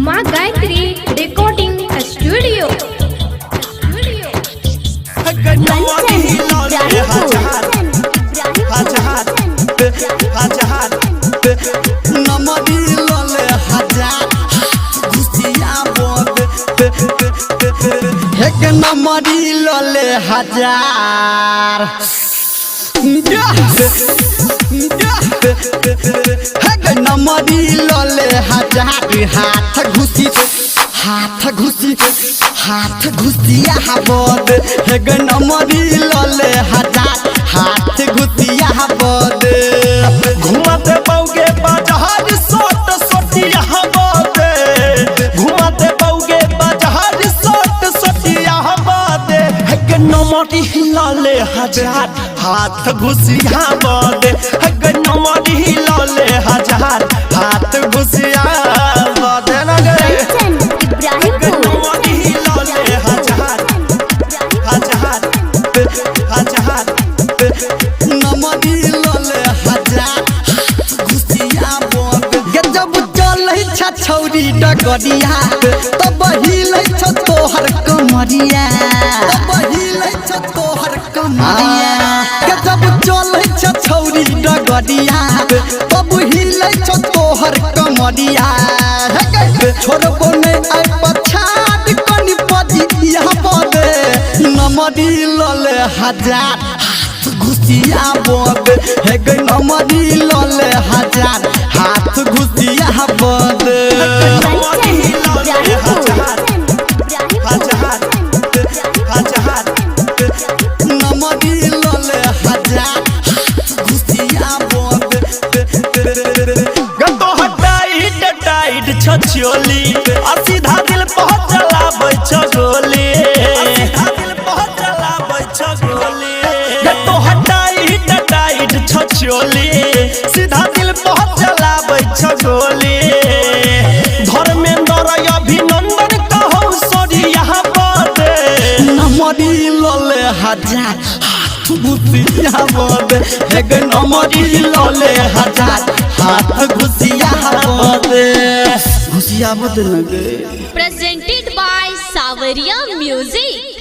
माँ Gayatri recording studio. नमरी लले हजार नमरी लले हजार हाथ घुसिया बद हेग नमरी लले हजार हाथ घुसिया बद घुमाते बौगे बाजार सोट सोटिया बद घुमाते बौगे बाजार सोट सोटिया बद हेग नमरी लले हजार हाथ घुसिया बद हेग नमरी लले हजार हाथ घुसिया बद छौरी डगरिया तब हिले छ तोहर कमरिया के जब चले छ छौरी डगरिया तब हिले छ तोहर कमरिया छोड़बो नै आइ पछाड़ कनि पदी यहाँ पदे नमरी लले हजार हाथ घुसिया बद हेग नमरी लले हजार हाथ घुसिया बद नमरी लले हजार घुसिया बद गतो हटाइट टाइट छछोली आ सीधा दिल पहुंच चलाबै छ गोली गतो हटाइट टाइट छछोली सीधा दिल पहुंच चलाबै छ गोली धर्मेंद्र अभिनंदन कहौ सोरिया बद नमरी लले हजार हाथ घुसिया बद हेग नमरी लले हजार हाथ घुसिया बद लगे। Presented by Savaria Music।